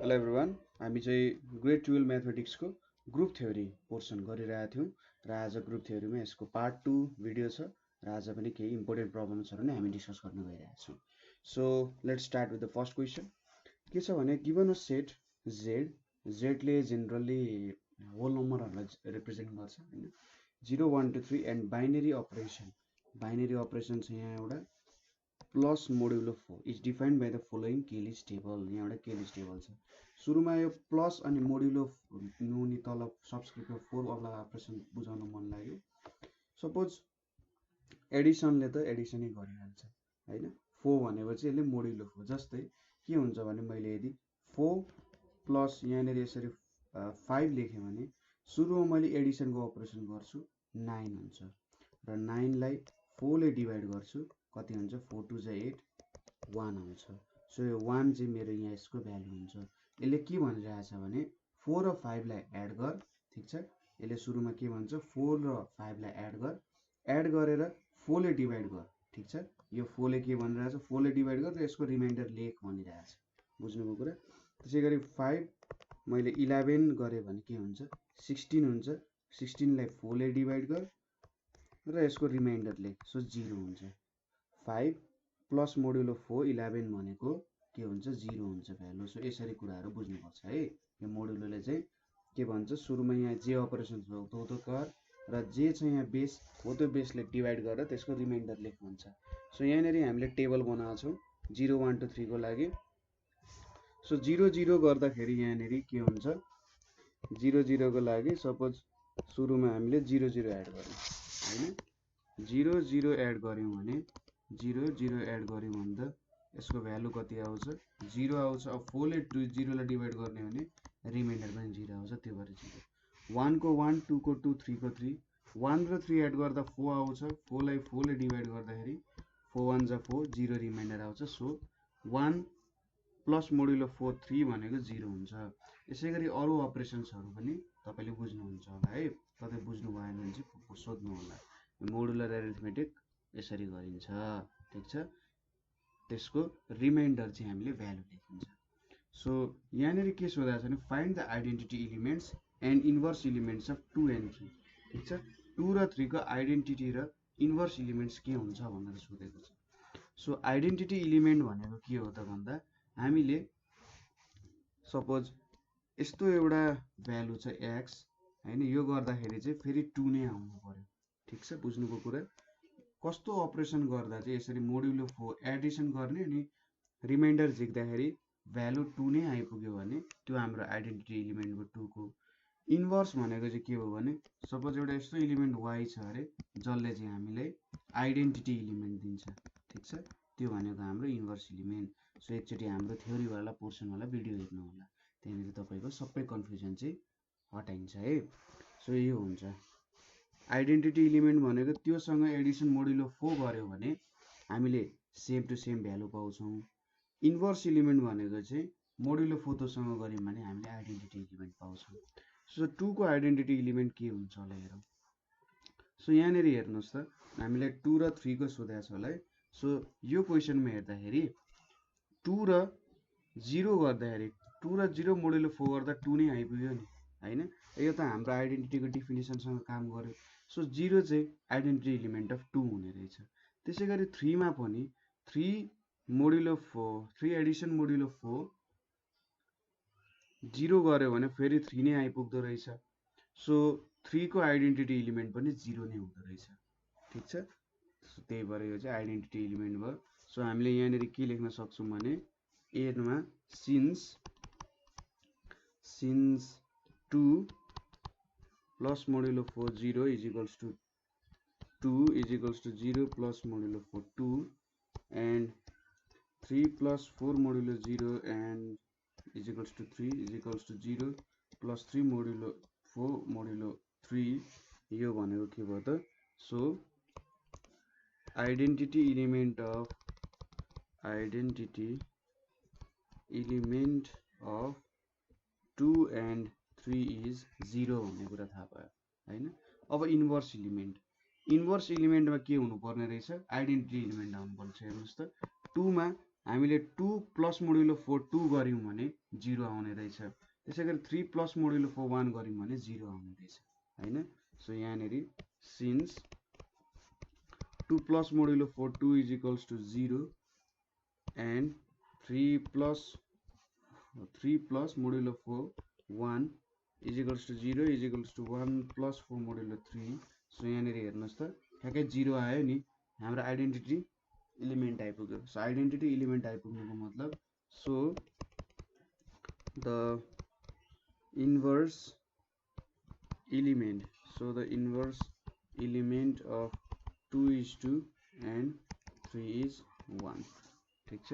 Hello everyone, हामी चाहिँ grade 12 म्याथमेटिक्सको group theory portion गरिरहेका थियौँ र आज ग्रुप थ्योरीमा यसको पार्ट 2 भिडियो छ र आज पनि केही इम्पोर्टेन्ट प्रब्लम्सहरू नै हामी डिस्कस गर्न गइरहेका छौँ। So let's start with the first question. के छ भने गिभन अ सेट जेडले जेनरली होल नम्बरहरूलाई रिप्रेजेन्ट गर्छ होइन, 0 1 2 3 एन्ड बाइनेरी अपरेसन छ यहाँ एउटा plus modulo 4 is defined by the following Cayley's table. यहाँ एउटा केलिज टेबल छ। सुरुमा यो प्लस अनि मोड्युलो मुनि तल सबस्क्रिप्टमा 4 वाला अपरेसन बुझाउन मन लाग्यो। सपोज एडिसनले त एडिसनै गरिहाल्छ होइन, 4 भनेपछि यसले मोड्युलो 4 जस्तै के हुन्छ भने मैले यदि 4 प्लस यहाँनिर यसरी 5 लेखेँ भने सुरुमा मैले एडिसनको अपरेसन गर्छु 9 हुन्छ र 9लाई 4ले डिभाइड गर्छु कति हुन्छ 4 2 जा 8 1 आउँछ। सो यो 1 चाहिँ मेरो यहाँ यसको भ्यालु हुन्छ। यसले के भनिरहेछ भने 4 र 5लाई एड गर, ठिक छ। यसले सुरुमा के भन्छ 4 र 5लाई एड गरेर 4ले डिभाइड गर, ठिक छ। यो 4ले के भनिरहेछ 4ले डिभाइड गर र यसको रिमाइन्डर लेख भनिरहेछ। बुझ्नुभयो कुरा। त्यसै गरी 5 मैले 11 गरेँ भने के हुन्छ 16 हुन्छ। 16लाई 4ले डिभाइड गर र यसको रिमाइन्डर लेख, सो 0 हुन्छ। 5 प्लस मोड्युलो 4 11 भनेको के हुन्छ 0 हुन्छ भ्यालु। सो यसरी कुराहरू बुझ्नुपर्छ है। यो मोड्युलोले चाहिँ के भन्छ सुरुमा यहाँ जे अपरेसन छ हो त्यो कर र जे छ यहाँ बेस हो त्यो बेसले डिभाइड गरेर त्यसको रिमाइन्डर लेख भन्छ। सो यहाँनिर हामीले टेबल बनाएको छौँ 0 1 2 3 को लागि। सो 0 0 गर्दाखेरि यहाँनिर के हुन्छ 0 0 को लागि सपोज सुरुमा हामीले 0 0 एड गऱ्यौँ होइन, 0 0 एड गऱ्यौँ भने 0 0 एड गऱ्यौँ भने त यसको भ्यालु कति आउँछ 0 आउँछ। अब 4ले 0लाई डिभाइड गर्ने भने रिमाइन्डर पनि 0 आउँछ, त्यो भएर 0। 1 को 1 2 को 2 3 को 3 1 र 3 एड गर्दा 4 आउँछ। 4लाई 4ले डिभाइड गर्दाखेरि 4 1 जा 4 0 रिमाइन्डर आउँछ। सो 1 प्लस मोड्युलो 4 3 भनेको 0 हुन्छ। यसै गरी अरू अपरेसन्सहरू पनि तपाईँले बुझ्नुहुन्छ होला है, कतै बुझ्नु भएन भने चाहिँ सोध्नु होला। मोडुलर एरिथमेटिक यसरी गरिन्छ, ठिक छ। त्यसको रिमाइन्डर चाहिँ हामीले भ्यालु लेखिन्छ। सो यहाँनिर के सोधेको छ भने find the identity elements and inverse elements of 2 and 3, ठिक छ। 2 र 3 को आइडेन्टिटी र इन्भर्स एलिमेन्ट्स के हुन्छ भनेर सोधेको छ। सो आइडेन्टिटी एलिमेन्ट भनेको के हो त भन्दा हामीले सपोज यस्तो एउटा भ्यालु छ x होइन, यो गर्दाखेरि चाहिँ फेरि 2 नै आउनु पर्यो, ठिक छ। बुझ्नुको कुरा कस्तो अपरेसन गर्दा चाहिँ यसरी मोड्युलो 4 एडिसन गर्ने अनि रिमाइन्डर झिक्दाखेरि भ्यालु 2 नै आइपुग्यो भने त्यो हाम्रो आइडेन्टिटी एलिमेन्ट भयो 2 को। इन्भर्स भनेको चाहिँ के हो भने सपोज एउटा यस्तो एलिमेन्ट y छ अरे जसले चाहिँ हामीलाई आइडेन्टिटी एलिमेन्ट दिन्छ, ठिक छ। त्यो भनेको हाम्रो इन्भर्स एलिमेन्ट। सो एकचोटि हाम्रो थ्योरीवाला पोर्सनवाला भिडियो हेर्नु होला, त्यहाँनिर तपाईँको सबै कन्फ्युजन चाहिँ हटाइन्छ है। सो यो हुन्छ आइडेन्टिटी एलिमेन्ट भनेको त्योसँग एडिसन मोड्युलो 4 गर्यो भने हामीले सेम टु सेम भ्यालु पाउँछौँ। इन्भर्स एलिमेन्ट भनेको चाहिँ मोड्युलो 4 तोसँग गऱ्यौँ भने हामीले आइडेन्टिटी एलिमेन्ट पाउँछौँ। सो 2 को आइडेन्टिटी एलिमेन्ट के हुन्छ होला हेरौँ। सो यहाँनिर हेर्नुहोस् त हामीले 2 र 3 को सोधेको छ होला है। सो यो क्वेसनमा हेर्दाखेरि 2 र 0 गर्दाखेरि 2 र 0 मोड्युलो 4 गर्दा 2 नै आइपुग्यो नि होइन। यो त हाम्रो आइडेन्टिटीको डिफिनेसनसँग काम गर्यो। सो 0 चाहिँ आइडेन्टिटी एलिमेन्ट अफ 2 हुने रहेछ। त्यसै गरी 3 मा पनि 3 मोड्युलो 4 3 एडिसन मोड्युलो 4 0 गर्यो भने फेरि 3 नै आइपुग्दो रहेछ। सो 3 को आइडेन्टिटी एलिमेन्ट पनि 0 नै हुँदो रहेछ, ठिक छ। सो त्यही भएर यो चाहिँ आइडेन्टिटी एलिमेन्ट भयो। सो हामीले यहाँनिर के लेख्न सक्छौँ भने एनमा since 2 plus modulo 4 0 is equals to 2 is equals to 0 plus modulo 4 2 and 3 plus 4 modulo 0 and is equals to 3 is equals to 0 plus 3 modulo 4 modulo 3 यो भनेको के भयो त। So identity element of 2 and 3 is 0 भन्ने कुरा थाहा भयो होइन। अब इन्भर्स एलिमेन्टमा के हुनुपर्ने रहेछ आइडेन्टिटी एलिमेन्ट आउनुपर्छ। हेर्नुहोस् त 2 मा हामीले 2 प्लस मोडुलो 4 2 गर्यौं भने 0 आउने रहेछ। त्यसैगरी 3 प्लस मोडुलो 4 1 गर्यौं भने 0 आउने रहेछ हैन। सो यहाँनेरि since 2 plus modulo 4 2 is equals to 0 and 3 plus modulo 4 1 is equals to 0 is equals to 1 plus 4 modulo 3। So यहाँनेरि हेर्नुहोस् त ठ्याक्कै 0 आयो नि, हाम्रो आइडेन्टिटी इलिमेन्ट आइपुग्यो। सो आइडेन्टिटी इलिमेन्ट आइपुग्नुको मतलब so the inverse element of 2 is 2 and 3 is 1। ठिक छ,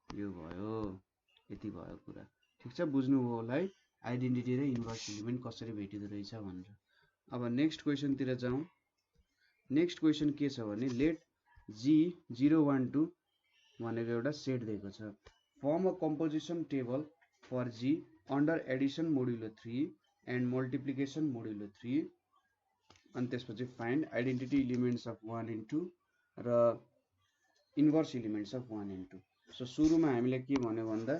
यो भयो, यति भयो कुरा। ठिक छ, बुझ्नुभयो होला है आइडेन्टिटी र इन्भर्स इलिमेन्ट कसरी भेटिदो रहेछ भनेर। अब नेक्स्ट क्वेसनतिर जाउँ। नेक्स्ट क्वेसन के छ भने लेट G012 भनेको एउटा सेट दिएको छ। Form a composition table for G under addition modulo 3 and multiplication modulo 3 अनि त्यसपछि find identity elements of 1 and 2 र inverse elements of 1 and 2। So सुरुमा हामीले के भन्यो भन्दा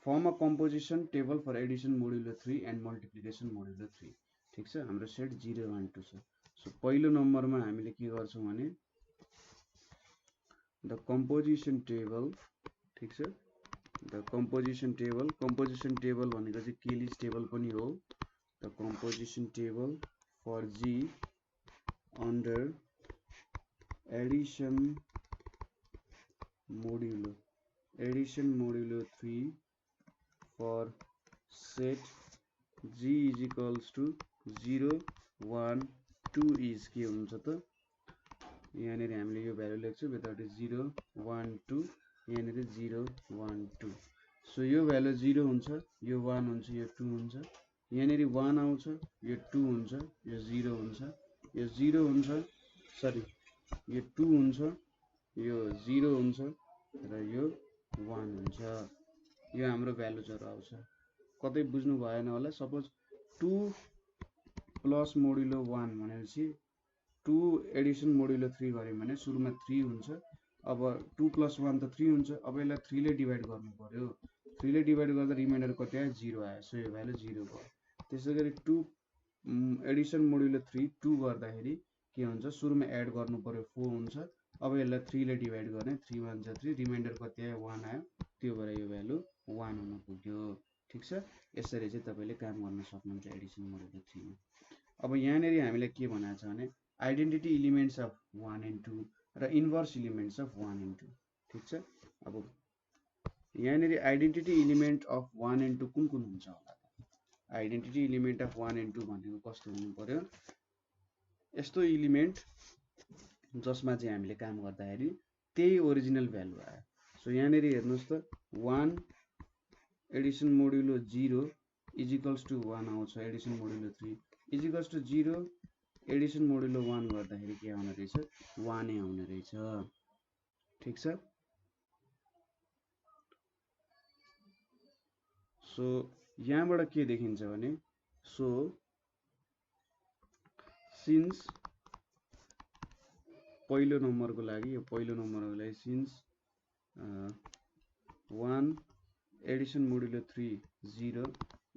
form a composition table for addition modulo 3 and multiplication modulo 3। ठिक छ, हाम्रो सेट 0 1 2 छ। सो पहिलो नम्बरमा हामीले के गर्छौं भने द कम्पोजिसन टेबल, ठिक छ, द कम्पोजिसन टेबल भनेको चाहिँ केलिज टेबल पनि हो। The composition table for G under addition modulo 3 for set G is equals to 0 1 2 is के हुन्छ त यहाँनेरि हामीले यो भ्यालु लेख्छौं विदाउट 0 1 2 यहाँनेरि 0 1 2। सो यो भ्यालु 0 हुन्छ, यो 1 हुन्छ, यो 2 हुन्छ, यहाँनेरि 1 आउँछ, यो 2 हुन्छ, यो 0 हुन्छ, यो 0 हुन्छ, सरी यो 2 हुन्छ, यो 0 हुन्छ र यो 1 हुन्छ। यो हाम्रो भ्यालुजहरु आउँछ। कतै बुझ्नु भएन होला। सपोज 2 प्लस मोडुलो 1 भनेपछि 2 एडिसन मोडुलो 3 गर्यौं भने सुरुमा 3 हुन्छ। अब 2 प्लस 1 त 3 हुन्छ। अब यसलाई 3 ले डिभाइड गर्नु पर्यो। 3 ले डिभाइड गर्दा रिमाइन्डर कति आयो 0 आयो। सो यो भ्यालु 0 भयो। त्यसैगरी 2 एडिसन मोडुलो 3 2 गर्दाखेरि के हुन्छ सुरुमा एड गर्नु पर्यो 4 हुन्छ। अब यसलाई 3 ले डिभाइड गर्ने 3 1 जा 3 रिमाइन्डर कति आयो 1 आयो। त्यो भएर यो भ्यालु 1 हुन पुग्यो। ठिक छ, यसरी चाहिँ तपाईले काम गर्न सक्नुहुन्छ एडिसन मोडुलो 3 मा। अब यहाँनेरि हामीले के भनेको छ भने आइडेन्टिटी इलिमेन्ट्स अफ 1 and 2 र इन्भर्स इलिमेन्ट्स अफ 1 and 2। ठिक छ, अब यहाँनेरि आइडेन्टिटी इलिमेन्ट अफ 1 and 2 कुन हुन्छ होला त? आइडेन्टिटी इलिमेन्ट अफ 1 and 2 भनेको कस्तो हुनु पर्यो? यस्तो इलिमेन्ट जसमा चाहिँ हामीले काम गर्दाखेरि त्यही ओरिजिनल भ्यालु आयो। सो यहाँनेरि हेर्नुस् त 1 addition modulo 0 is equals to 1 आउँछ। Addition modulo 3 is equals to 0 addition modulo 1 गर्दाखेरि के आउने रहेछ 1 नै आउने रहेछ। ठिक छ, सो यहाँबाट के देखिन्छ भने सो सिन्स पहिलो नम्बरको लागि यो पहिलो नम्बरको लागि since 1 addition modulo 3 0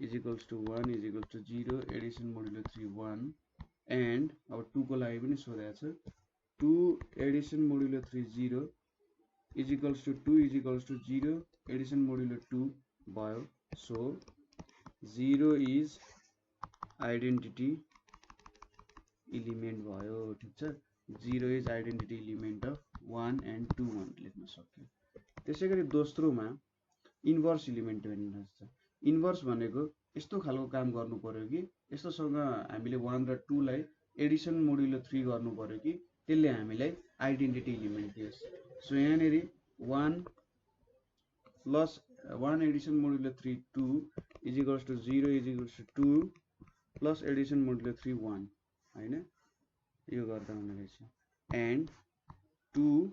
is equals to 1 is equals to 0 addition modulo 3 1 and अब 2 को लागि पनि सोधेको छ 2 addition modulo 3 0 is equals to 2 is equals to 0 addition modulo 2 भयो। सो 0 इज आइडेन्टिटी इलिमेन्ट भयो। ठिक छ, 0 is identity element of 1 and 2 भनेर लेख्न सक्यो। त्यसैगरी दोस्रोमा इन्भर्स इलिमेन्ट हेर्नुहुन्छ। इन्भर्स भनेको यस्तो खालको काम गर्नु पर्यो कि यस्तोसँग हामीले 1 र 2 लाई एडिसन मोडुलो 3 गर्नु पर्यो कि त्यसले हामीलाई आइडेन्टिटी इलिमेन्ट दियोस्। सो यहाँनेरि 1 plus 1 addition modulo 3 2 is equals to 0 is equals to 2 plus addition modulo 3 1 हैन, यो गर्दा हुने रहेछ एन्ड 2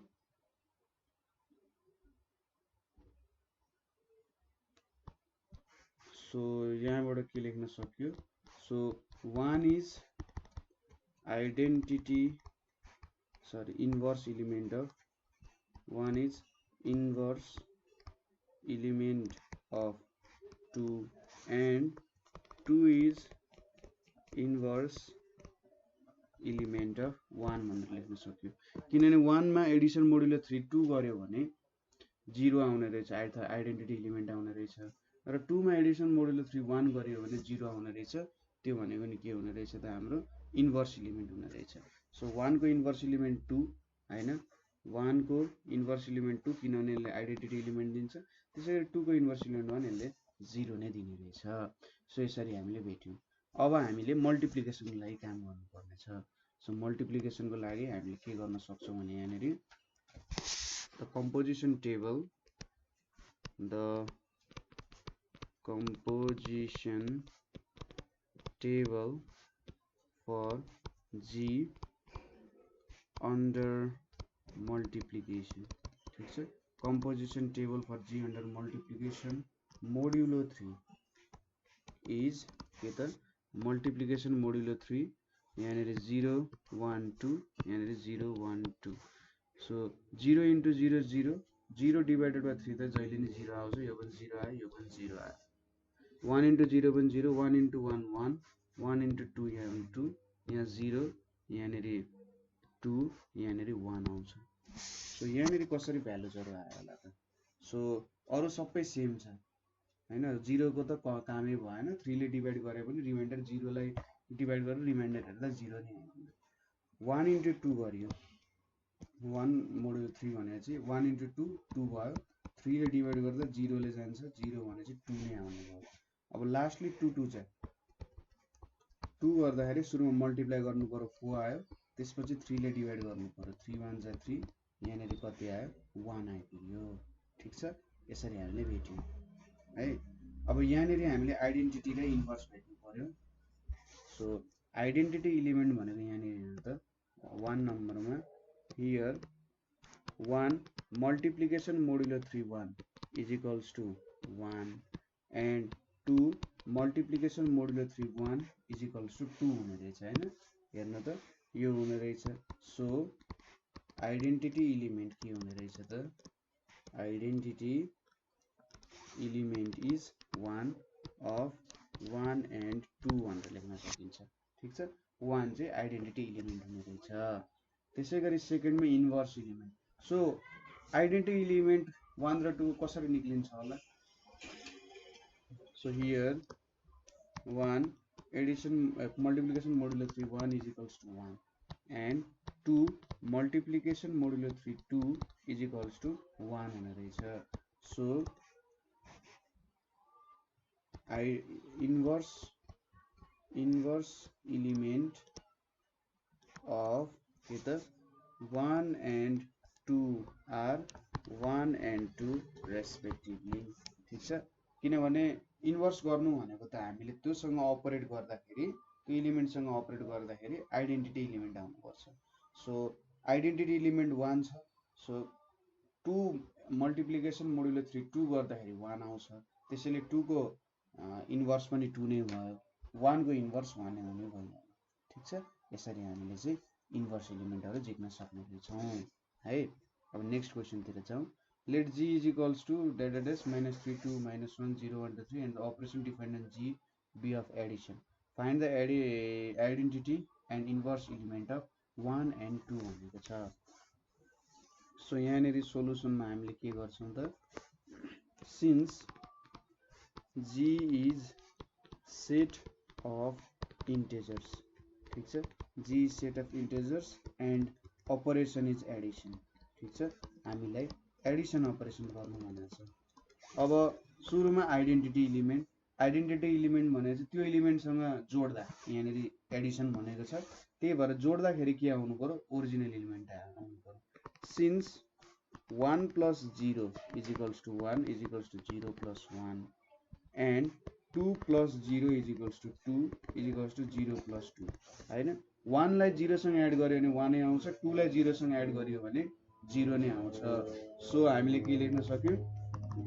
सो यहाँबाट के लेख्न सक्यो so 1 is identity inverse element of 1 is inverse element of 2 and 2 is inverse element of 1 भनेर लेख्न सक्यो किनभने 1 मा एडिसन मोडुलो 3 2 गर्यो भने 0 आउने रहेछ आइडेन्टिटी एलिमेन्ट आउने रहेछ र 2 मा एडिसन मोडुलो 3 1 गर्यो भने 0 आउने रहेछ त्यो भनेको नि के हुने रहेछ त हाम्रो इन्भर्स एलिमेन्ट हुने रहेछ सो 1 को इन्भर्स एलिमेन्ट 2 हैन 1 को इन्भर्स एलिमेन्ट 2 किनभने यसले आइडेन्टिटी एलिमेन्ट दिन्छ त्यसैगरी 2 को इन्भर्स एलिमेन्ट 1 यसले 0 नै दिने रहेछ सो यसरी हामीले भेट्यौं अब हामीले मल्टिप्लिकेसनको लागि काम गर्नुपर्ने छ सो मल्टिप्लिकेसनको लागि हामीले के गर्न सक्छौं भने यहाँनेरि the composition table for G under multiplication ठीक छ composition table for G under multiplication modulo 3 is के त multiplication modulo 3 यहाँनेरि 0 1 2 यहाँनेरि 0 1 2 so 0 into 0 0 0 divided by 3 त जहिले नि 0 आउँछ यो पनि 0 आयो यो पनि 0 आयो 1 into 0 पनि 0 1 into 1 1 1 into 2 यहाँ 2 यहाँ 0 यहाँनेरि 2 यहाँनेरि 1 आउँछ सो यहाँनेरि कसरी भ्यालुजहरु आयो होला त सो अरु सबै सेम छ हैन 0 को त कामै भएन 3 ले डिवाइड गरे पनि रिमाइन्डर 0 लाई डिवाइड गरेर रिमाइन्डर हेर्दा 0 नै आयो 1 into 2 गरियो 1 मोडुलो 3 भने चाहिँ 1 into 2 2 भयो 3 ले डिवाइड गर्दा 0 ले जान्छ 0 भने चाहिँ 2 नै आउने भयो अब लास्टली 2 2 चाहिँ 2 गर्दाखेरि सुरुमा मल्टिप्लाई गर्नु पर्यो 4 आयो त्यसपछि 3 ले डिवाइड गर्नु पर्यो 3 1 जा 3 यहाँनेरि कति आयो 1 आइपुग्यो ठीक छ यसरी हामीले भेट्यौं है अब यहाँनेरि हामीले आइडेन्टिटी र इन्भर्स भेट्नु पर्यो सो आइडेन्टिटी एलिमेन्ट भनेको यहाँनेरि हेर्नु त 1 नम्बरमा here 1 multiplication modulo 3 1 is equals to 1 and 2 multiplication modulo 3 1 is equals to 2 हुने रहेछ हैन हेर्नु त यो हुने रहेछ सो आइडेन्टिटी एलिमेन्ट के हुने रहेछ त identity element is 1 of 1 and 2 भनेर लेख्न सकिन्छ ठीक छ 1 चाहिँ आइडेन्टिटी एलिमेन्ट हुने रहेछ त्यसैगरी सेकेन्डमा inverse element so identity element 1 र 2 कसरी निक्लिन्छ होला so here 1 Edison multiplication modulo 3 1 is equals to 1 and 2 multiplication modulo 3 2 is equals to 1 हुने रहेछ सो इन्भर्स एलिमेन्ट of के त 1 and 2 are 1 and 2 respectively ठीक छ किनभने इन्भर्स गर्नु भनेको त हामीले त्योसँग अपरेट गर्दाखेरि त्यो एलिमेन्ट सँग अपरेट गर्दाखेरि आइडेन्टिटी एलिमेन्ट आउनु पर्छ सो आइडेन्टिटी एलिमेन्ट 1 छ सो 2 मल्टिप्लिकेसन मोडुलो 3 2 गर्दाखेरि 1 आउँछ त्यसैले 2 को इन्भर्स पनि 2 नै भयो 1 को इन्भर्स 1 नै हुने भयो ठीक छ यसरी हामीले चाहिँ इन्भर्स एलिमेन्टहरु झिक्न सक्ने छौं है अब नेक्स्ट क्वेशन तिर जाउँ let g is equals to -3 2 -1 0 1 2 3 and the operation defined on g be of addition find the identity and inverse element of 1 and 2 भनेको छ सो यहाँनेरि सोलुसनमा हामीले के गर्छौं त since g is set of integers ठीक छ g is set of integers and operation is addition ठीक छ हामीलाई एडिसन अपरेसन गर्नु भनेको छ अब सुरुमा आइडेन्टिटी एलिमेन्ट भनेको चाहिँ त्यो एलिमेन्ट सँग जोड्दा यहाँनेरि एडिसन भनेको छ त्यही भएर जोड्दाखेरि के आउनु पर्यो ओरिजिनल एलिमेन्ट आउनु पर्यो since 1 plus 0 is equals to 1 is equals to 0 plus 1 and 2 plus 0 is equals to 2 is equals to 0 plus 2 हैन 1 लाई 0 सँग एड गर्यो भने 1 नै आउँछ 2 लाई 0 सँग एड गर्यो भने 0 नै आउँछ सो हामीले के लेख्न सक्यौ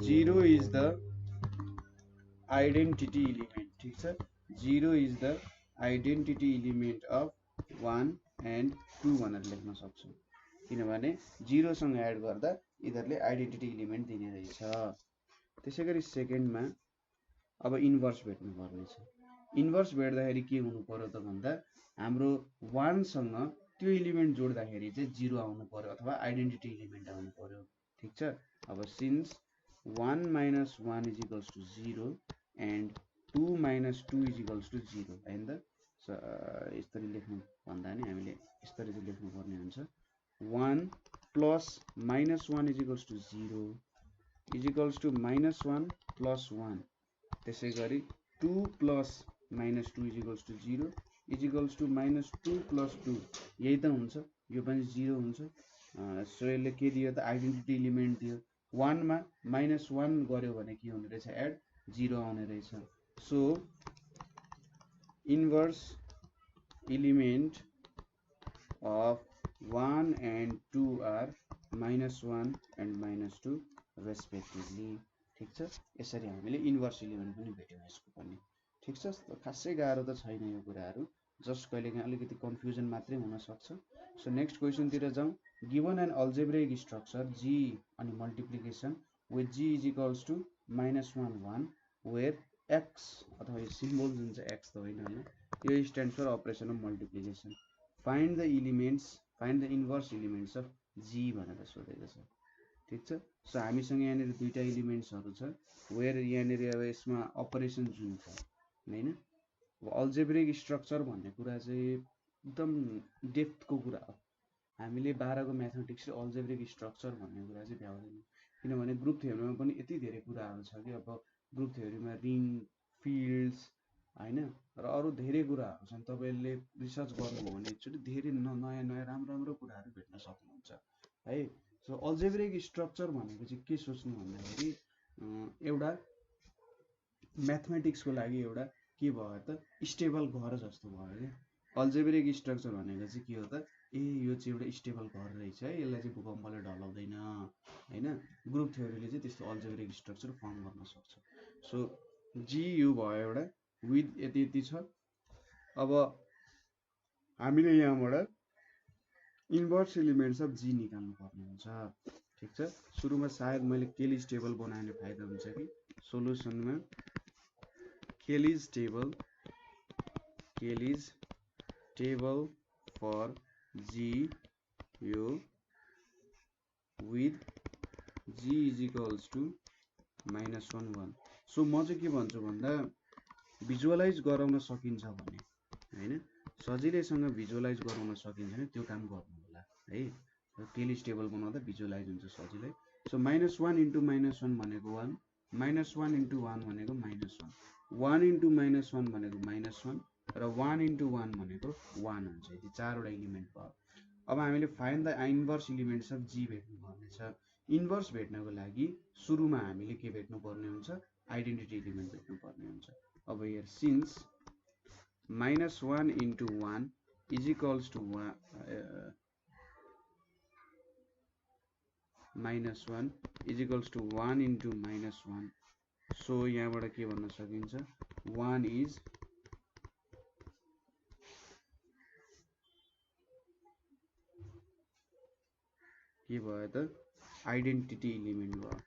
0 is the identity element ठीक छ 0 is the identity element of 1 and 2 भनेर लेख्न सक्छौं किनभने 0 सँग एड गर्दा यिनीहरुले आइडेन्टिटी एलिमेन्ट दिने रहेछ त्यसै गरी सेकेन्डमा अब इन्भर्स भेट्नु पर्ने छ। इन्भर्स भेट्दाखेरि के हुनु पर्यो त भन्दा हाम्रो 1 सँग त्यो एलिमेन्ट जोड्दाखेरि चाहिँ 0 आउनु पर्यो अथवा आइडेन्टिटी एलिमेन्ट आउनु पर्यो। ठीक छ। अब since 1 minus 1 is equals to 0 and 2 minus 2 is equals to 0 and यसरी लेख्नु भन्दा नि हामीले यसरी चाहिँ लेख्नु पर्ने हुन्छ 1 plus minus 1 is equals to 0 is equals to minus 1 plus 1 त्यसै गरी 2 plus minus 2 is equals to 0 is equals to minus 2 plus 2 यही त हुन्छ, यो पनि 0 हुन्छ। सो यसले के दियो त आइडेन्टिटी एलिमेन्ट दियो। 1 मा -1 गर्यो भने के हुने रहेछ एड 0 आउने रहेछ। So inverse element of 1 and 2 are -1 and -2 respectively. ठीक छ। यसरी हामीले इन्भर्स एलिमेन्ट पनि भेट्यौँ यसको पनि। ठीक छ। खासै गाह्रो त छैन यो कुराहरू, जस्ट कहिलेकाहीँ अलिकति कन्फ्युजन मात्रै हुन सक्छ। सो नेक्स्ट क्वेसनतिर जाउँ। Given an algebraic structure G अनि multiplication with G is equals to -1 1 where x अथवा यो सिम्बल जुन चाहिँ एक्स त होइन होइन, यो stands for operation of multiplication. Find the inverse elements of G भनेर सोधेको छ। ठीक छ। सो हामीसँग यहाँनिर दुईटा एलिमेन्ट्सहरू छ वेयर यहाँनिर अब यसमा अपरेसन जुन छ होइन। अब अल्जेब्रिक स्ट्रक्चर भन्ने कुरा चाहिँ एकदम डेप्थको कुरा हो। हामीले 12 को म्याथमेटिक्सले अल्जेब्रिक स्ट्रक्चर भन्ने कुरा चाहिँ भ्याउँदैन, किनभने ग्रुप थ्योरीमा पनि यति धेरै कुराहरू छ कि अब ग्रुप थ्योरीमा रिङ फिल्ड्स होइन र अरू धेरै कुराहरू छन्। तपाईँले रिसर्च गर्नुभयो भने एकचोटि धेरै नयाँ नयाँ राम्रो कुराहरू भेट्न सक्नुहुन्छ है। सो अल्जेब्रिक स्ट्रक्चर भनेको चाहिँ के सोच्नु भन्दाखेरि एउटा म्याथमेटिक्सको लागि एउटा के भयो त स्टेबल घर जस्तो भयो क्या। अल्जेब्रिक स्ट्रक्चर भनेको चाहिँ के हो त यो चाहिँ एउटा स्टेबल घर रहेछ है, यसलाई चाहिँ भूकम्पले ढलाउँदैन होइन। ग्रुप थ्योरीले चाहिँ त्यस्तो अल्जेब्रिक स्ट्रक्चर फर्म गर्न सक्छ। सो जी यो भयो एउटा विथ यति यति छ। अब हामीले यहाँबाट इन्भर्स एलिमेन्ट्स अफ जी निकाल्नु पर्ने हुन्छ। ठीक छ। सुरुमा सायद मैले केलिज टेबल बनाउने फाइदा हुन्छ कि सोलुसनमा केलिज टेबल फर जी यो with G is equals to -1 1। So म चाहिँ के भन्छु भन्दा भिजुअलाइज गराउन सकिन्छ भने होइन, सजिलैसँग भिजुअलाइज गराउन सकिन्छ भने त्यो काम गर्नु होला है। केलिज टेबल बनाउँदा भिजुअलाइज हुन्छ सजिलै। सो -1 इन्टु -1 भनेको 1, -1 इन्टु 1 भनेको -1, 1 इन्टु -1 भनेको -1 र 1 इन्टु 1 भनेको 1 हुन्छ। यति चारवटा एलिमेन्ट भयो। अब हामीले find the inverse elements of G भेट्नु पर्ने छ। इन्भर्स भेट्नको लागि सुरुमा हामीले के भेट्नु पर्ने हुन्छ आइडेन्टिटी एलिमेन्ट भेट्नु पर्ने हुन्छ। अब here since -1 into 1 is equals to -1 is equals to 1 into -1। So यहाँबाट के भन्न सकिन्छ 1 इज के भयो त आइडेन्टिटी एलिमेन्ट भयो।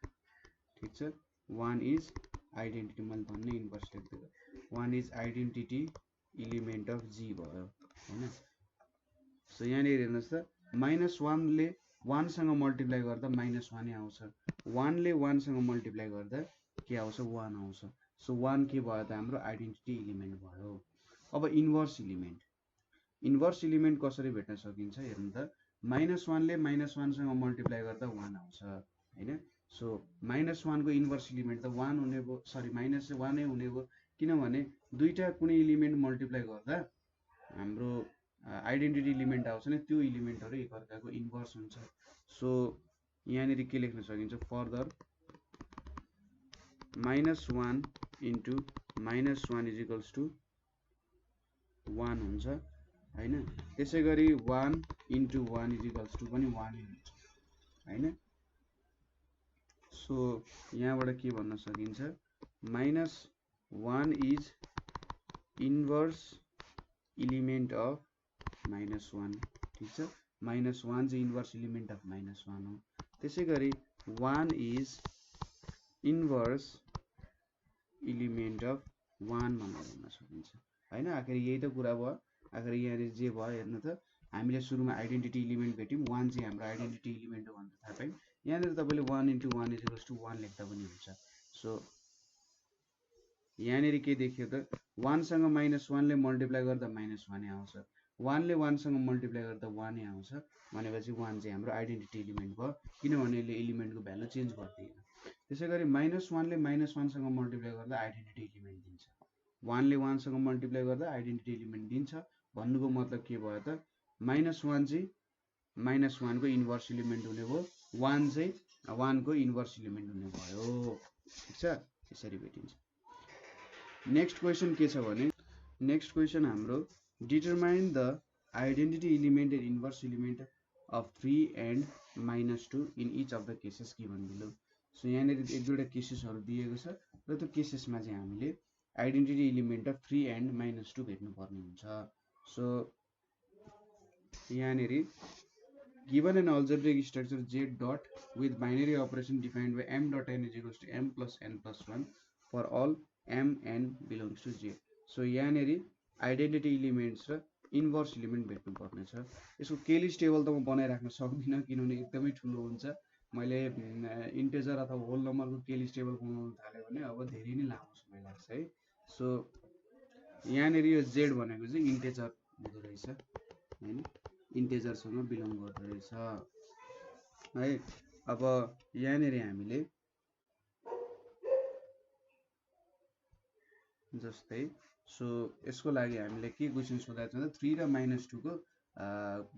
ठीक छ। 1 इज आइडेन्टिटी, मैले भन्ने इन्भर्स लेख्दिएको 1 is identity element of G भयो होइन। सो यहाँनिर हेर्नुहोस् त -1 ले 1 सँग मल्टिप्लाई गर्दा -1 नै आउँछ, 1 ले 1 सँग मल्टिप्लाई गर्दा के आउँछ 1 आउँछ। सो 1 के भयो त हाम्रो आइडेन्टिटी एलिमेन्ट भयो। अब इन्भर्स एलिमेन्ट कसरी भेट्न सकिन्छ हेर्नु त -1 ले -1 सँग मल्टिप्लाई गर्दा 1 आउँछ होइन। सो -1 को इन्भर्स एलिमेन्ट त 1 हुने भयो, सरी -1 नै हुने भयो, किनभने दुईटा कुनै एलिमेन्ट मल्टिप्लाई गर्दा हाम्रो आइडेन्टिटी एलिमेन्ट आउँछ नि त्यो एलिमेन्टहरू एकअर्काको इन्भर्स हुन्छ। सो यहाँनिर के लेख्न सकिन्छ further -1 into -1 is equals to 1 हुन्छ होइन। त्यसै गरी 1 इन्टु 1 इज इक्वल्स टु पनि 1 हुन्छ होइन। सो यहाँबाट के भन्न सकिन्छ -1 इज इन्भर्स एलिमेन्ट अफ -1। ठीक छ। -1 चाहिँ इन्भर्स एलिमेन्ट अफ -1 हो। त्यसै गरी 1 इज इन्भर्स इलिमेन्ट अफ 1 भनेर भन्न सकिन्छ हैन। आखिर यही त कुरा भयो। आखिर यहाँ जे भयो हेर्नु त, हामीले सुरुमा आइडेन्टिटी इलिमेन्ट भेट्यौं, 1 चाहिँ हाम्रो आइडेन्टिटी इलिमेन्ट हो भनेर थाहा पायौं। यहाँनिर तपाईले 1 * 1 = 1 लेख्दा पनि हुन्छ। सो यहाँनिर के देखियो त, 1 सँग -1 ले मल्टिप्लाई गर्दा -1 आउँछ, 1 ले 1 सँग मल्टिप्लाई गर्दा 1 आउँछ, भनेपछि 1 चाहिँ हाम्रो आइडेन्टिटी इलिमेन्ट भयो, किनभने यसले इलिमेन्टको भ्यालु चेन्ज गर्दैन। त्यसैगरी -1 ले -1 सँग मल्टिप्लाई गर्दा आइडेन्टिटी इलिमेन्ट दिन्छ, 1 ले 1 सँग मल्टिप्लाई गर्दा आइडेन्टिटी इलिमेन्ट दिन्छ। भन्नुको मतलब के भयो त, -1 चाहिँ -1 को इन्भर्स इलिमेन्ट हुने भयो, 1 चाहिँ 1 को इन्भर्स इलिमेन्ट हुने भयो। ठीक छ, यसरी भेटिन्छ। नेक्स्ट क्वेसन के छ भने, नेक्स्ट क्वेसन हाम्रो determine the identity element and inverse element of 3 and -2 in each of the cases given below. So यहाँनिर एक दुईवटा केसेसहरू दिएको छ र त्यो केसेसमा चाहिँ हामीले आइडेन्टिटी इलिमेन्ट अफ 3 and -2 भेट्नुपर्ने हुन्छ। सो यहाँनिर given an algebraic structure Z dot with binary operation defined by m dot n = m plus n plus 1 for all m n belongs to Z। So यहाँनिर identity elements र inverse element भेट्नु पर्ने छ। यसको Kelly's table त म बनाइराख्न सक्दिनँ, किनभने एकदमै ठुलो हुन्छ। मैले इन्टेजर अथवा होल नम्बरको केलिस टेबल बनाउन थाल्यो भने अब धेरै नै लामो समय लाग्छ है। सो यहाँनिर यो Z भनेको चाहिँ इन्टेजर हुँदो रहेछ हैन, इन्टेजरसँग बिलोङ गर्दो रहेछ है। अब यहाँनिर हामीले जस्तै, सो यसको लागि हामीले के क्वेसन सोधेको छ, 3 र -2 को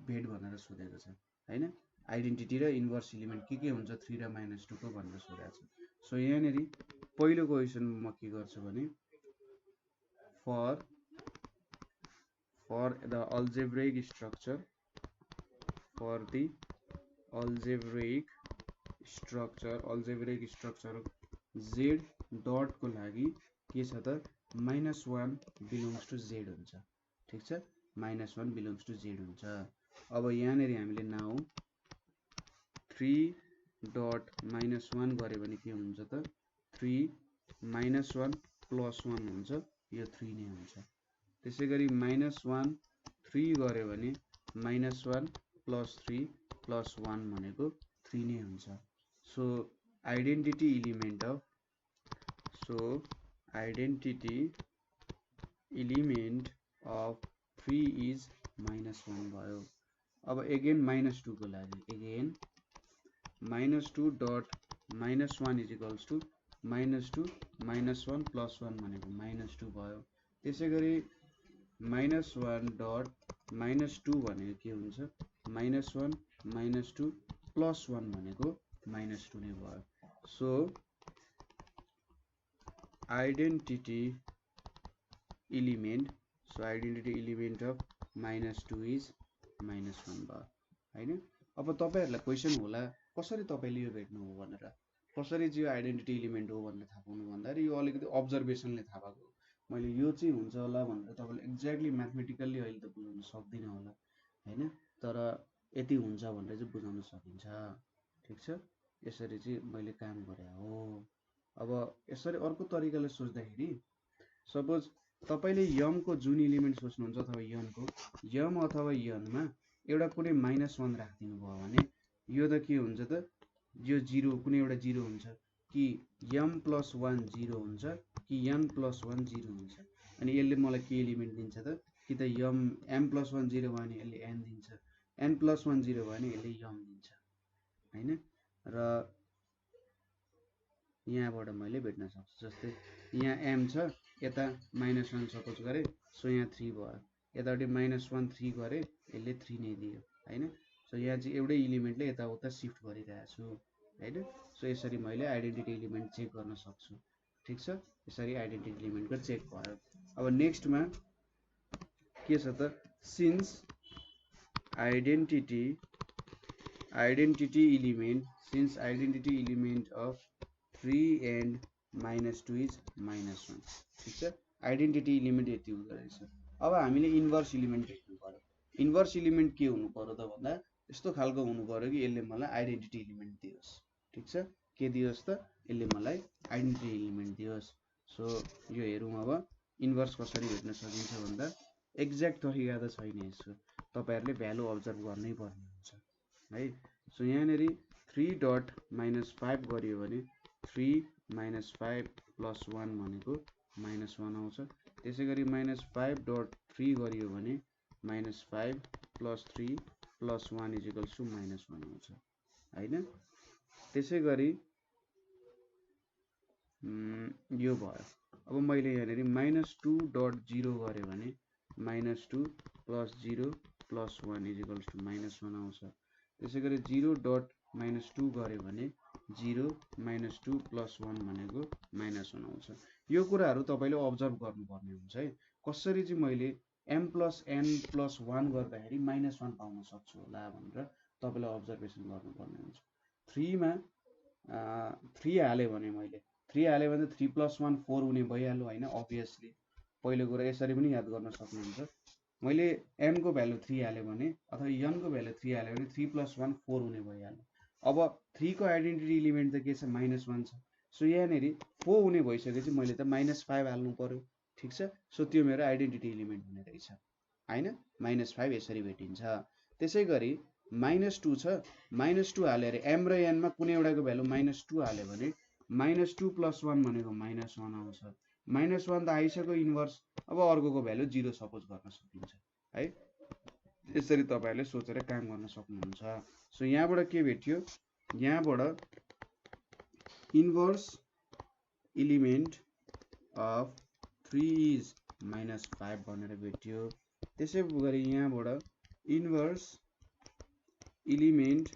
भेट भनेर सोधेको छ हैन। आइडेन्टिटी र इन्भर्स इलिमेन्ट के हुन्छ 3 र -2 को भनेर सोधेको छ। सो यहाँनिर पहिलो क्वेसन म के गर्छु भने, for the algebraic structure, for the algebraic structure Z dot को लागि के छ त, -1 belongs to Z हुन्छ। ठीक छ, -1 belongs to Z हुन्छ। अब यहाँनिर हामीले नाउ 3 dot -1 गरे भने के हुन्छ त, 3 -1 + 1 हुन्छ, यो 3 नै हुन्छ। त्यसैगरी -1 3 गरे भने -1 + 3 + 1 भनेको 3 नै हुन्छ। So identity element of 3 is -1 भयो। अब अगेन -2 को लागि, अगेन -2 dot -1 = -2 -1 + 1 भनेको -2 भयो। त्यसैगरी -1 dot -2 भनेको के हुन्छ, -1 -2 + 1 भनेको -2 नै भयो। So identity element of -2 is -1 भयो हैन। अब तपाईहरुलाई क्वेशन होला कसरी तपाईले यो भेट्नु हो भनेर, कसरी चाहिँ यो आइडेन्टिटी इलिमेन्ट हो भनेर थाहा पाउनु भन्दाखेरि यो अलिकति अब्जर्भेसनले थाहा पाएको। मैले यो चाहिँ हुन्छ होला भनेर तपाईले एक्ज्याक्टली म्याथमेटिकल्ली अहिले त बुझाउन सक्दिन होला हैन, तर यति हुन्छ भनेर चाहिँ बुझाउन सकिन्छ। ठीक छ, यसरी चाहिँ मैले काम गरे हो। अब यसरी अर्को तरिकाले सोच्दाखेरि, सपोज तपाईले यम को जुन इलिमेन्ट सोच्नुहुन्छ अथवा यन को, यम अथवा यन मा एउटा कुनै -1 राख्दिनु भयो भने यो त के हुन्छ त, यो 0 कुनै एउटा 0 हुन्छ, कि m + 1 0 हुन्छ, कि n + 1 0 हुन्छ। अनि यसले मलाई के इलिमेन्ट दिन्छ त, कि त m + 1 0 भयो भने यसले n दिन्छ, n + 1 0 भयो भने यसले m दिन्छ हैन। र यहाँबाट मैले भेट्न सक्छु, जस्तै यहाँ m छ, यता -1 सपोज गरे, सो यहाँ 3 भयो, यतापट्टि -1 3 गरे, यसले 3 नै दियो हैन। सो यहाँ चाहिँ एउटै इलिमेन्टले यताउता सिफ्ट गरिरहेको छु हैन। सो यसरी मैले आइडेन्टिटी इलिमेन्ट चेक गर्न सक्छु। ठीक छ, यसरी आइडेन्टिटी इलिमेन्टको चेक भयो। अब नेक्स्टमा के छ त, since identity element of 3 and -2 is -1। ठीक छ, आइडेन्टिटी इलिमेन्ट यति हुँदो रहेछ। अब हामीले इन्भर्स इलिमेन्ट भेट्नु पर्यो। इन्भर्स इलिमेन्ट के हुनु पर्यो त भन्दा, यस्तो खालको हुनु पर्यो कि यसले मलाई आइडेन्टिटी इलिमेन्ट दियोस्। ठीक छ, के दियोस् त यसले मलाई आइडेन्टिटी एलिमेन्ट दियोस्। सो यो हेरौँ अब इन्भर्स कसरी भेट्न सकिन्छ भन्दा एक्ज्याक्ट तरिका त छैन यसको, तपाईहरुले भ्यालु अब्जर्भ गर्नै पर्ने हुन्छ है। सो यहाँनेरि 3 डट -5 गरियो भने 3 - 5 + 1 भनेको -1 आउँछ। त्यसैगरी -5 डट 3 गरियो भने -5 + 3 + 1 = -1 आउँछ हैन। त्यसैगरी यो भयो। अब मैले यहाँनेरि -2 डट 0 गरे भने -2 + 0 + 1 = -1 आउँछ। त्यसैगरी 0 डट -2 गरे भने 0 - 2 + 1 भनेको -1 आउँछ। यो कुराहरु तपाईले अब्जर्भ गर्नुपर्ने हुन्छ है। कसरी चाहिँ मैले m + n + 1 गर्दाखेरि -1 पाउन सक्छु होला भनेर तपाईले अब्जर्भेसन गर्नुपर्ने हुन्छ। 3 मा 3 हाले भने मैले 3 हाले भने 3 + 1 4 हुने भइहाल्यो हैन। अभियसली पहिलो कुरा यसरी पनि याद गर्न सक्नुहुन्छ। मैले m को भ्यालु 3 हाले भने अथवा n को भ्यालु 3 हाले भने 3 + 1 4 हुने भइहाल्यो। अब 3 को आइडेन्टिटी एलिमेन्ट त के छ -1 छ। सो यहाँनेरि 4 हुने भइसकेपछि मैले त -5 हाल्नु पर्यो, ठीक छ। सो त्यो मेरो आइडेन्टिटी एलिमेन्ट हुने रहेछ हैन। -5 यसरी भेटिन्छ। त्यसैगरी -2 छ, -2 हालेर m र n मा कुनै एउटाको भ्यालु -2 हाले भने -2 + 1 भनेको -1 आउँछ। -1 त आइसक्यो इन्भर्स। अब अर्कोको भ्यालु 0 सपोज गर्न सकिन्छ है। यसरी तपाईहरुले सोचेर काम गर्न सक्नुहुन्छ। सो यहाँबाट के भेट्यो, यहाँबाट इन्भर्स एलिमेन्ट अफ 3 इज -5 भनेर भेट्यो। त्यसैगरी यहाँबाट इन्भर्स एलिमेन्ट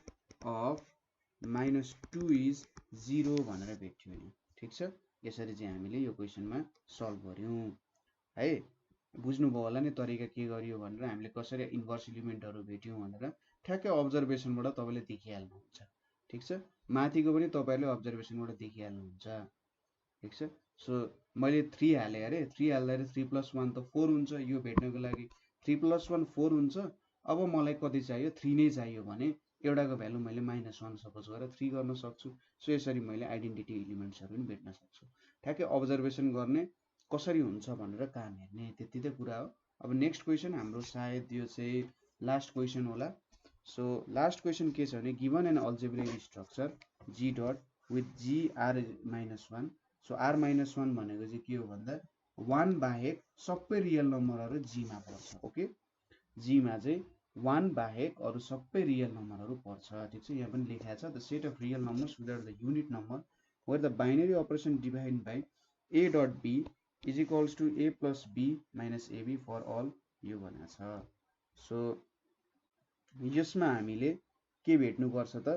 अफ -2 इज 0 भनेर भेट्यो नि, ठीक छ। यसरी चाहिँ हामीले यो क्वेशनमा सल्भ गर्यौं है। बुझ्नुभयो होला नि तरिका के गरियो भनेर, हामीले कसरी इन्भर्स एलिमेन्टहरु भेट्यौं भनेर ठ्याक्कै अब्जर्भेसनबाट तपाईले देखिहाल्नुहुन्छ, ठीक छ। माथिको पनि तपाईहरुले अब्जर्भेसनबाट देखिहाल्नुहुन्छ, ठीक छ। सो मैले 3 हाले अरे, 3 हाल्दाखेरि 3 + 1 त 4 हुन्छ। यो भेट्नको लागि 3 + 1 4 हुन्छ। अब मलाई कति चाहियो, 3 नै चाहियो भने एउटाको भ्यालु मैले -1 सपोज गरेर 3 गर्न सक्छु। सो यसरी मैले आइडेन्टिटी एलिमेन्ट्सहरु पनि भेट्न सक्छु। ठ्याक्कै अब्जर्भेसन गर्ने कसरी हुन्छ भनेर काम हेर्ने, त्यति त कुरा हो। अब नेक्स्ट क्वेशन हाम्रो सायद यो चाहिँ लास्ट क्वेशन होला। सो लास्ट क्वेशन के छ भने given an algebraic structure g dot with g r-1। So r-1 भनेको चाहिँ के हो भन्दा 1 बाहेक सबै रियल नम्बरहरु g मा पर्छ। ओके, g मा चाहिँ 1 बाहेक अरु सबै रियल नम्बरहरु पर्छ, ठीक छ। यहाँ पनि लेखेको छ the set of real numbers without the unit number where the binary operation defined by a dot b is equals to a + b - ab for all यो भनेको छ। सो यसमा हामीले के भेट्नु पर्छ त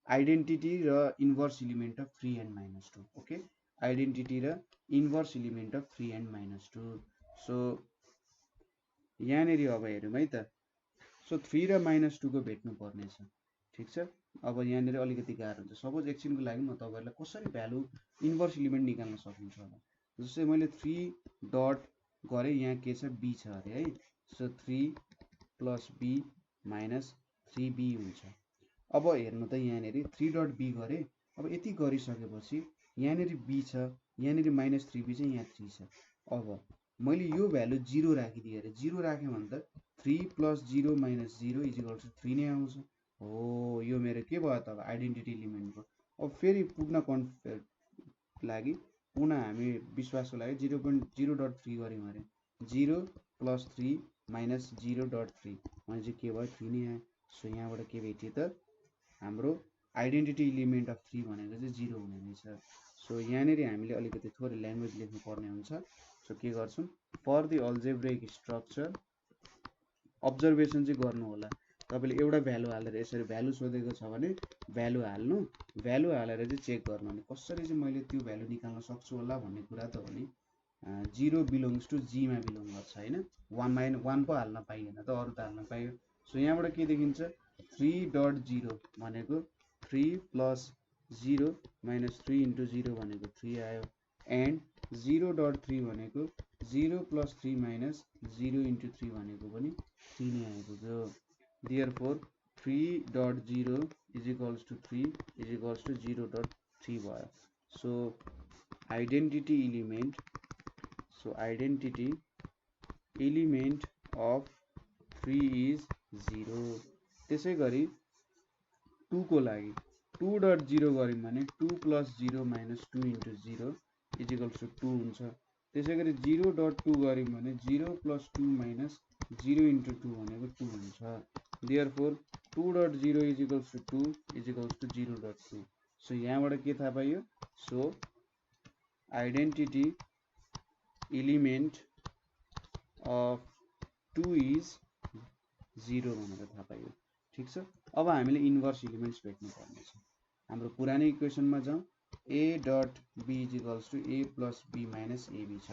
आइडेन्टिटी र inverse element of 3 n - 2। Okay, identity र inverse element of 3 n - 2। So यहाँनेरि अब हेरौँ है त। सो 3 र -2 को भेट्नु पर्ने छ, ठीक छ। अब यहाँनेरि अलिकति गाह्रो हुन्छ। सपोज एकछिनको लागि म तपाईहरुलाई कसरी भ्यालु इन्भर्स एलिमेन्ट निकाल्न सकिन्छ होला। जस्तै मैले 3 डट गरे, यहाँ के छ b छ अरे है। सो 3 + b - 3b हुन्छ। अब हेर्नु त यहाँनेरि 3 डट b गरे। अब यति गरिसकेपछि यहाँनेरि b छ, यहाँनेरि -3b चाहिँ यहाँ 3 छ। अब मैले यो भ्यालु 0 राखिदिए अरे, 0 राखे भने त 3 + 0 - 0 = 3 नै आउँछ। हो, यो मेरो के भयो त आइडेन्टिटी एलिमेन्टको। अब फेरि पुग्न लागि पुनः हामी विश्वासको लागि 0.0.3 गर्यौं अरे। 0 + 3 - 0.3 भने चाहिँ के भयो 3 नै आयो। सो यहाँबाट के भेट्यो त हाम्रो आइडेन्टिटी एलिमेन्ट अफ 3 भनेको चाहिँ 0 हुने रहेछ। सो यहाँनेरि हामीले अलिकति थोरै ल्याङ्ग्वेज लेख्नु पर्ने हुन्छ। सो के गर्छौं, for the algebraic structure observation चाहिँ गर्नु होला। तपाईले एउटा भ्यालु हालेर यसरी भ्यालु सोधेको छ भने भ्यालु हाल्नु, भ्यालु हालेर चाहिँ चेक गर्नु अनि कसरी चाहिँ मैले त्यो भ्यालु निकाल्न सक्छु होला भन्ने कुरा त हो नि। 0 बिलोङ्स टु g मा बिलोङ गर्छ हैन। 1 पो हाल्न पाइएन त, अरु त हाल्न पाइयो। सो यहाँबाट के देखिन्छ 3.0 भनेको 3 + 0 - 3 * 0 भनेको 3 आयो। एन्ड 0.3 भनेको 0 + 3 - 0 * 3 भनेको पनि 3 नै आइपुग्यो। Therefore 3.0 = 3 = 0.3 3 भयो। So identity element of 3 is 0। त्यसै गरी 2 को लागि 2.0 गर्यौं भने 2 + 0 - 2 × 0 = 2 हुन्छ। त्यसै गरी 0.2 गर्यौं भने 0 + 2 - 0 × 2 भनेको 2 हुन्छ। देयरफोर 2.0 = 2 = 0.2। सो यहाँबाट के थाहा पाइयो? So identity element of 2 is 0 भनेर थाहा पाइयो। ठीक छ। अब हामीले इन्भर्स एलिमेन्ट्स भेट्नु पर्ने छ। हाम्रो पुरानो इक्वेसनमा जाउँ। a.b = a + b - ab छ।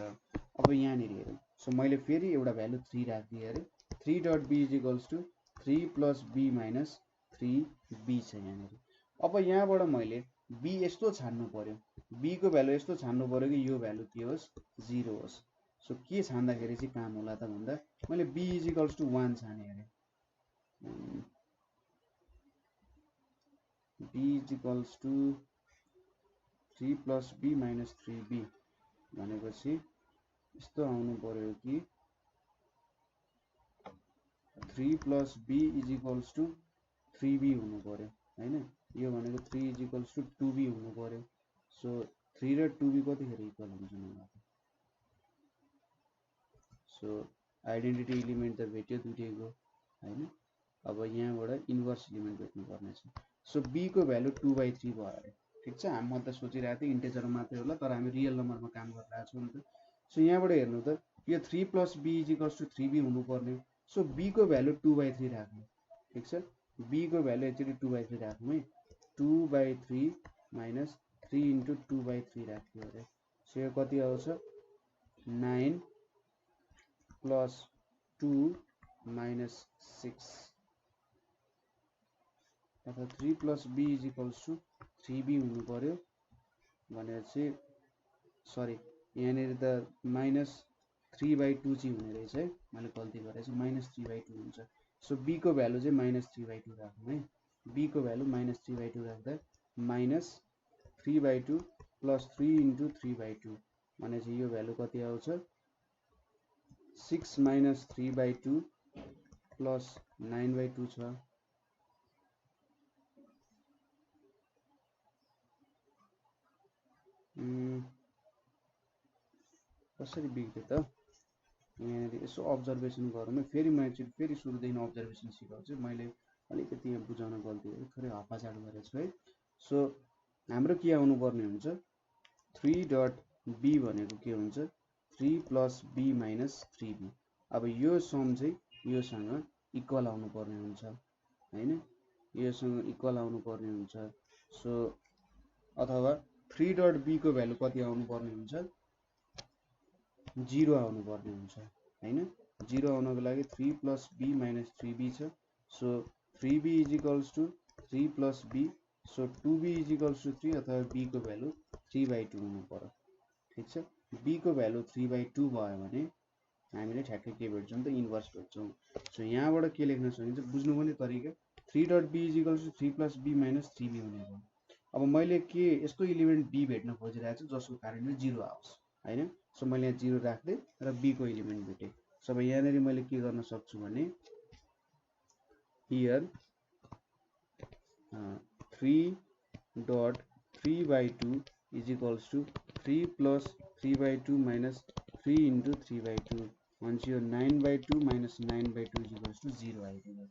अब यहाँनिर हेरौँ। सो मैले फेरि एउटा भ्यालु 3 राखिदिएँ अरे। 3.b = 3 + b - 3b छ यहाँनिर। अब यहाँबाट मैले b यस्तो छान्नु पर्यो, b को भ्यालु यस्तो छान्नु पर्यो कि यो भ्यालु के होस्? 0 होस्। सो के छान्दाखेरि चाहिँ काम होला त भन्दा मैले b = 1 छाने अरे। b = 3 + b - 3b भनेपछि यस्तो आउनु पर्यो कि 3 + b = 3b हुनु पर्यो हैन। यो भनेको 3 = 2b हुनु पर्यो। सो 3 र 2b कतिखेर इक्वल हुन्छन् होला त? सो आइडेन्टिटी एलिमेन्ट त भेट्यो दुईटैको हैन। अब यहाँबाट इन्भर्स एलिमेन्ट भेट्नु पर्ने छ। सो b को भ्यालु 2/3 भयो अरे। ठीक छ। हामी त सोचिरहेको थिएँ इन्टिजर मात्रै होला, तर हामी रियल नम्बरमा काम गरिरहेको छौँ नि त। सो यहाँबाट हेर्नु त यो 3 + b = 3b हुनु पर्ने। सो b को भ्यालु 2/3 राख्नु। ठीक छ। b को भ्यालु एक्चुअली 2/3 राख्नु है। 2/3 - 3 × 2/3 राख्यो अरे। सो यो कति आउँछ? 9 + 2 - 6 अथवा 3 + b = 3b हुनु पर्यो भनेपछि सरी यहाँनिर त -3/2 चाहिँ हुने रहेछ है। मैले गल्ती गरेछु, -3/2 हुन्छ। सो b को भ्यालु चाहिँ -3/2 राख्नु है। b को भ्यालु -3/2 राख्दा -3/2 + 3 × 3/2 भनेपछि यो भ्यालु कति आउँछ? 6 - 3/2 + 9/2 छ। कसरी बिग्रियो त? यहाँनिर यसो अब्जर्भेसन गरौँ है। फेरि म एकचोटि फेरि सुरुदेखि अब्जर्भेसन सिकाउँछु। मैले अलिकति यहाँ बुझाउन गल्ती गरेँ, थोरै हप्पाचाड गरेछु है। सो हाम्रो के आउनु पर्ने हुन्छ? 3.b भनेको के हुन्छ? 3 + b - 3b। अब यो सम चाहिँ योसँग इक्वल आउनु पर्ने हुन्छ हैन। योसँग इक्वल आउनु पर्ने हुन्छ। सो अथवा 3.b को भ्यालु कति आउनु पर्ने हुन्छ? 0 आउनु पर्ने हुन्छ हैन। 0 आउनको लागि 3 + b - 3b छ। So 3b = 3 + b। So 2b = 3 अथवा b को भ्यालु 3/2 हुनु पर्यो। ठीक छ। b को भ्यालु 3/2 भयो भने हामीले ठ्याक्कै के भेट्छौँ त? इन्भर्स भेट्छौँ। सो यहाँबाट के लेख्न सकिन्छ बुझ्नुपर्ने तरिका 3.b = 3 + b - 3b हुने भयो। अब मैले के यस्तो एलिमेन्ट b भेट्न खोजिरहेको छु जसको कारणले 0 आओस् हैन। सो मैले यहाँ 0 राख्दै र b को एलिमेन्ट भेटेँ। सो अब यहाँनिर मैले के गर्न सक्छु भने हियर 3.3/2 = 3 + 3/2 - 3 × 3/2 भनेपछि यो 9/2 - 9/2 = 0 आइदियो।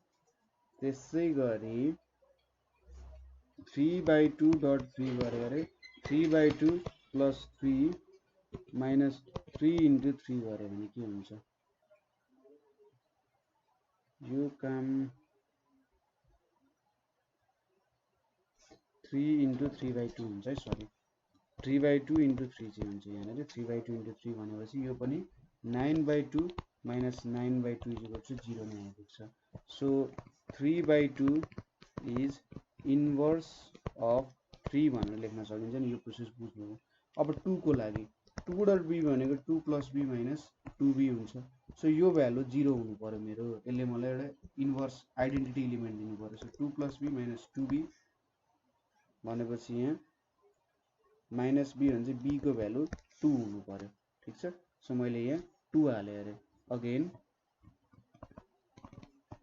त्यसै गरी 3/2.3 गरे अरे 3/2 + 3 - 3 × 3 गरे भने के हुन्छ? यो काम 3 × 3/2 हुन्छ है। सरी 3/2 × 3 चाहिँ हुन्छ यहाँनिर। 3/2 × 3 भनेपछि यो पनि 9/2 - 9/2 = 0 नै आइपुग्छ। सो 3/2 इज इन्भर्स अफ 3 भनेर लेख्न सकिन्छ नि। यो प्रोसेस बुझ्नु। अब 2 को लागि 2.b भनेको 2 + b - 2b हुन्छ। सो यो भ्यालु 0 हुनु पर्यो मेरो। यसले मलाई एउटा इन्भर्स आइडेन्टिटी एलिमेन्ट दिनु पर्यो। सो 2 + b - 2b भनेपछि यहाँ माइनस बी भने चाहिँ b को भ्यालु 2 हुनु पर्यो। ठिक छ, सो मैले यहाँ 2 हाले अरे। अगेन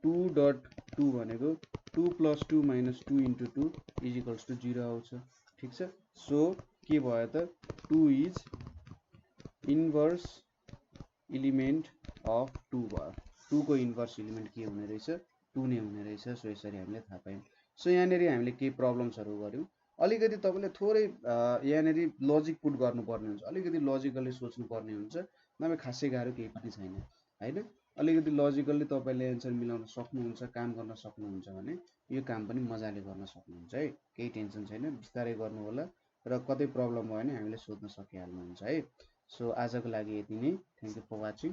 2.2 भनेको 2 + 2 - 2 × 2 = 0 आउँछ। ठिक छ, सो के भयो त 2 इज इन्भर्स इलिमेन्ट अफ 2 भयो। 2 को इन्भर्स इलिमेन्ट के हुने रहेछ, 2 नै हुने रहेछ। सो यसरी हामीले थाहा पायौँ। सो यहाँनिर हामीले केही प्रब्लम्सहरू गऱ्यौँ। अलिकति तपाईँले थोरै यहाँनिर लजिक पुट गर्नुपर्ने हुन्छ, अलिकति लजिकली सोच्नुपर्ने हुन्छ, नभए खासै गाह्रो केही पनि छैन होइन। अलिकति लजिकल्ली तपाईँले एन्सर मिलाउन सक्नुहुन्छ, काम गर्न सक्नुहुन्छ भने यो काम पनि मजाले गर्न सक्नुहुन्छ है। केही टेन्सन छैन, बिस्तारै गर्नु होला र कतै प्रब्लम भयो भने हामीले सोध्न सकिहाल्नुहुन्छ है। सो आजको लागि यति नै। Thank you for watching.